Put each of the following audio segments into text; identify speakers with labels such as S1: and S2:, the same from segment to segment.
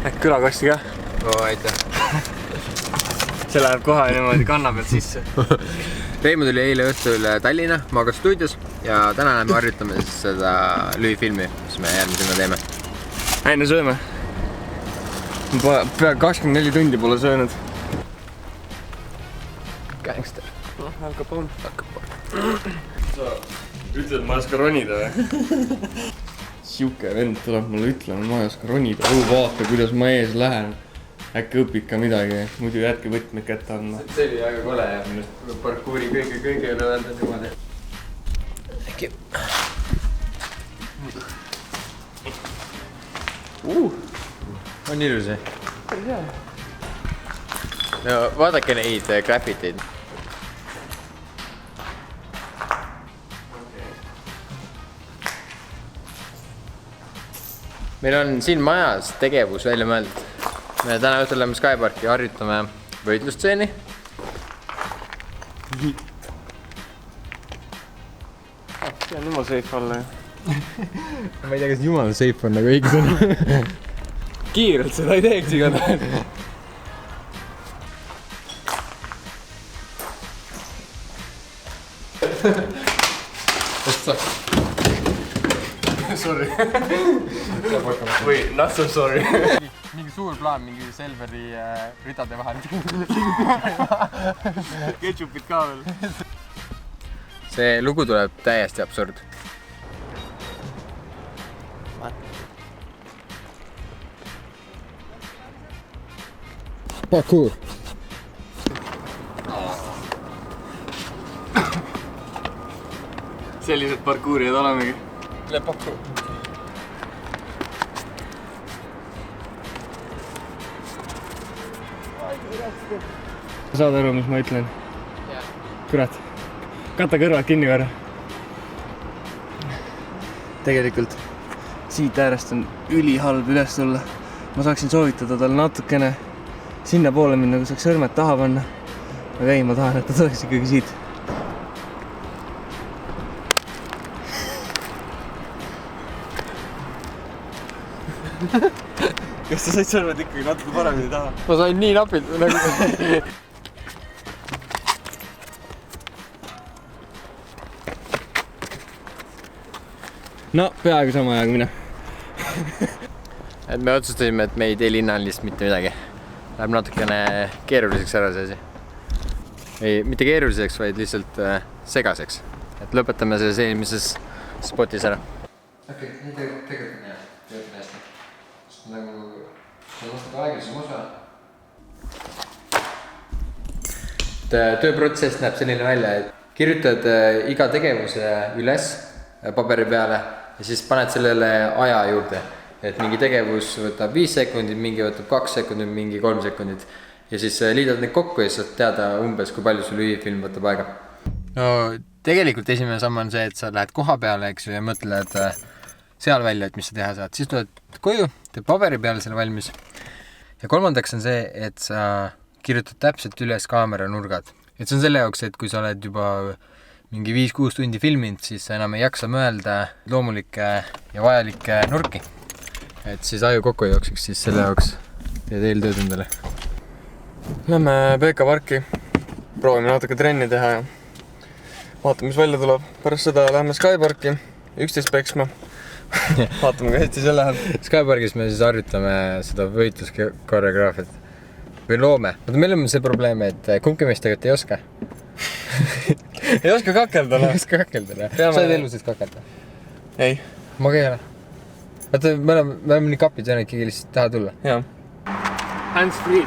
S1: Äkki külakosti ka?
S2: Oo, aitäh.
S1: See läheb kohe niimoodi kanna pealt sisse.
S2: Reimo tuli eile õhtul Tallinna Maaga stuudios ja täna me harjutame siis seda lühifilmi, mis me järgmisena teeme.
S1: Enne sööme. Pea 24 tundi pole söönud.
S2: Gangster.
S1: Hakkab on. Sa ütled, ma ei oska ronida või? Siuke vend tuleb mulle ütlema, ma ei oska ronida. Vaata, kuidas ma ees lähen. Äkki õpid ka midagi, muidu jätke võtmed kätte andma.
S2: See oli väga kole ja minust parkuuri kõige üle öelda niimoodi. Äkki. On ilusi. No vaadake neid graffiteid. Meil on siin majas tegevus välja mõeldud. Me täna õhtul läheme Skyparki ja harjutame võitlustseeni.
S1: See on jumal safe olla ju.
S2: Ma ei tea, kas jumal safe on nagu õige sõna.
S1: Kiirelt seda ei teeks igatahes. Sorry. Või not so sorry.
S2: Mingi suur plaan mingi Selveri ridade vahel.
S1: Ketchupit ka veel.
S2: See lugu tuleb täiesti absurd. Parkour.
S1: Sellised parkourijad olemegi.
S2: Parkour.
S1: Saad aru, mis ma ütlen? Kurat. Kata kõrvad kinni korra. Tegelikult siit äärest on ülihalb üles tulla. Ma saaksin soovitada tal natukene sinna poole minna, kui saaks sõrmed taha panna. Aga ei, ma tahan, et ta tuleks ikkagi siit. Kas sa said sõrmed ikkagi natuke paremini taha?
S2: Ma sain nii napilt nagu...
S1: No, peaaegu sama ajaga mina.
S2: Et me otsustasime, et me ei tee linnalist mitte midagi. Läheb natukene keeruliseks ära see asi. Ei, mitte keeruliseks, vaid lihtsalt segaseks. Et lõpetame selles eelmises spotis ära. Okei, nii tegelikult on hea. Töötan hästi. Sest nagu... See on natuke aeglisem osa. Tööprotsess näeb selline välja, et kirjutad iga tegevuse üles paberi peale ja siis paned sellele aja juurde. Et mingi tegevus võtab 5 sekundit, mingi võtab 2 sekundit, mingi 3 sekundit. Ja siis liidad neid kokku ja saad teada umbes, kui palju sul lühifilm võtab aega. No tegelikult esimene samm on see, et sa lähed koha peale, eks ju, ja mõtled seal välja, et mis sa teha saad. Siis tuled koju, teed paberi peale selle valmis. Ja kolmandaks on see, et sa kirjutad täpselt üles kaamera nurgad. Et see on selle jaoks, et kui sa oled juba mingi 5-6 tundi filminud, siis sa enam ei jaksa mõelda loomulikke ja vajalikke nurki. Et siis aju kokku jookseks, siis selle jaoks teed eeltööd endale.
S1: Lähme PK Parki, proovime natuke trenni teha ja vaatame, mis välja tuleb. Pärast seda lähme Skyparki, 11 peksma. Vaatame, kui hästi see läheb.
S2: Skyparkis me siis harjutame seda võitluskoreograafiat. Või loome. Meil on see probleem, et kumbki meist tegelikult ei oska.
S1: Ei oska kakeldada.
S2: Ei oska kakeldada. Sa oled elusid kakelda?
S1: Ei.
S2: Ma ka ei ole. Vaata, me oleme nii kapid ja keegi lihtsalt taha tulla.
S1: Jaa. Hands free.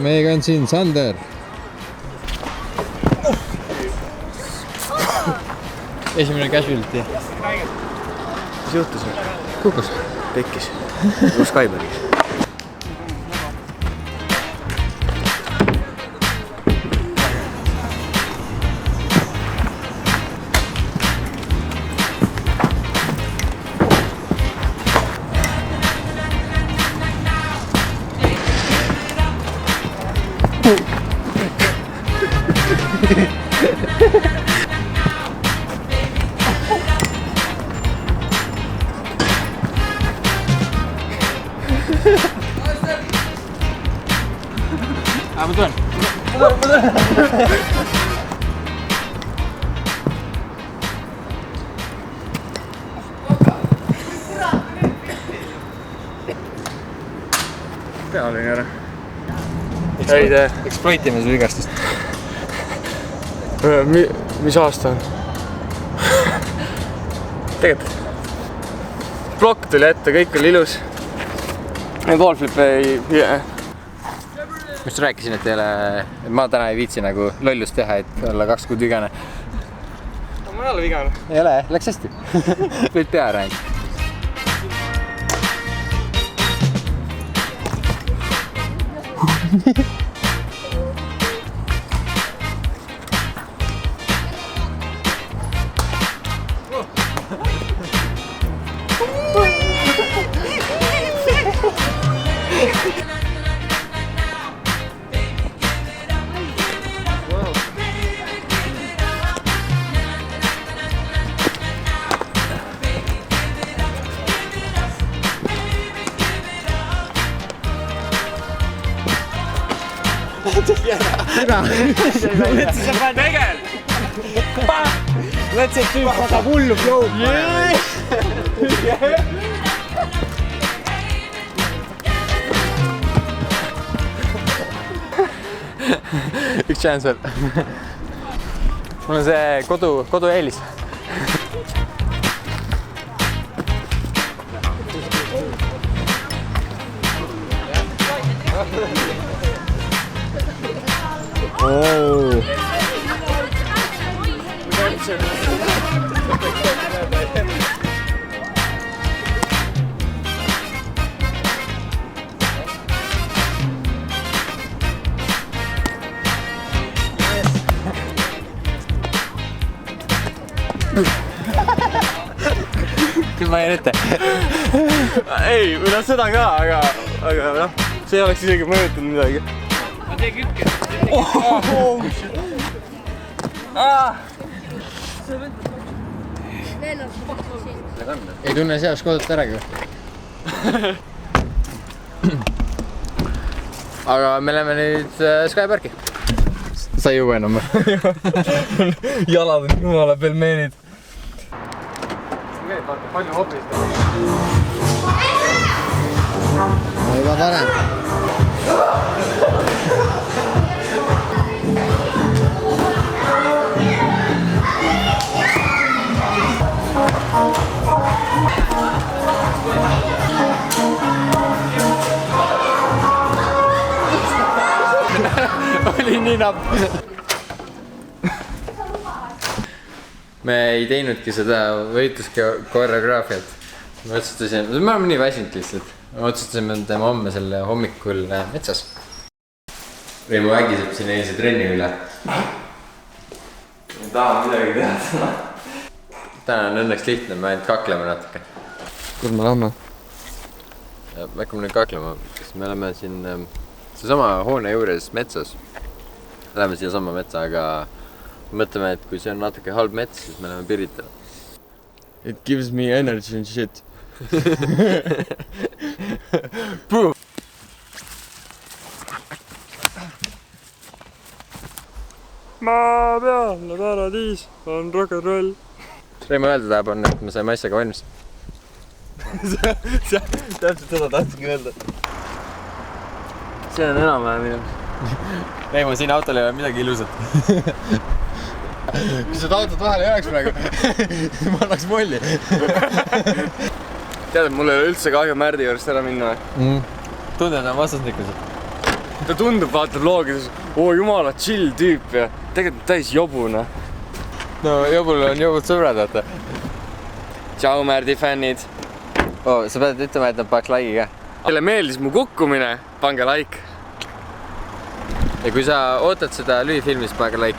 S2: Meiega on siin Sander. Esimene casualty.
S1: Mis juhtus?
S2: Kukkus.
S1: Tekkis. Skyparkis.
S2: ma tulen.
S1: pealine ära. Ei tee.
S2: Exploitime su vigastust.
S1: Mis aasta on? Tegelikult. Plokk tuli ette, kõik oli ilus. Wallflip ei...
S2: Ma just rääkisin, et ma täna ei viitsi nagu lollust teha, et olla 2 kuud vigane.
S1: Ma ei ole vigane.
S2: Ei ole, läks hästi. Võid pea ära ainult.
S1: Tegel!
S2: Let's see tüüp saab hullu flow. Üks chance veel. Mul on see kodu eelis. Oh. Küll ma jäin ette.
S1: Ei, seda ka, aga noh, see ei oleks isegi mõjutanud midagi. Ma tee kükke.
S2: Ei tunne seas kodut äragi. Aga me läheme nüüd Skyparki. Sa ei jõua enam.
S1: Jalad on jumala pelmeenid.
S2: Palju hopist. Juba parem. Oli nii napp. Me ei teinudki seda võitluskoreograafiat. Me oleme nii väsinud lihtsalt. Me otsustasime, et teeme homme selle hommikul metsas. Reimo ägiseb siin eilse trenni üle.
S1: Ei taha midagi teha täna.
S2: Täna on õnneks lihtne, me ainult kakleme natuke.
S1: Kus me lähme?
S2: Me hakkame nüüd kaklema, sest me oleme siin seesama hoone juures metsas. Läheme siia sama metsa, aga mõtleme, et kui see on natuke halb mets, siis me läheme Piritale.
S1: It gives me energy and shit.
S2: Boom!
S1: Maa peal paradiis on rock n roll.
S2: Reimo öelda tahab on, et me saime asjaga valmis.
S1: Täpselt seda tahtsingi öelda. See on enam-vähem minu.
S2: Reimo, siin autol ei ole midagi ilusat. Kui seda autot vahele jääks praegu, ma annaks molli.
S1: Tead, et mul ei ole üldse kahju Märdi juurest ära minna.
S2: Tunded on vastasnikused.
S1: Ta tundub, vaatab loogides, jumala chill tüüp ja tegelikult täis jobuna.
S2: No jobul on jobud sõbrad, vaata.
S1: Tšau Märdi fännid.
S2: Sa pead ütlema, et nad paneks like'i ka.
S1: Kelle meeldis mu kukkumine, pange like.
S2: Ja kui sa ootad seda lühifilmi, siis pange like.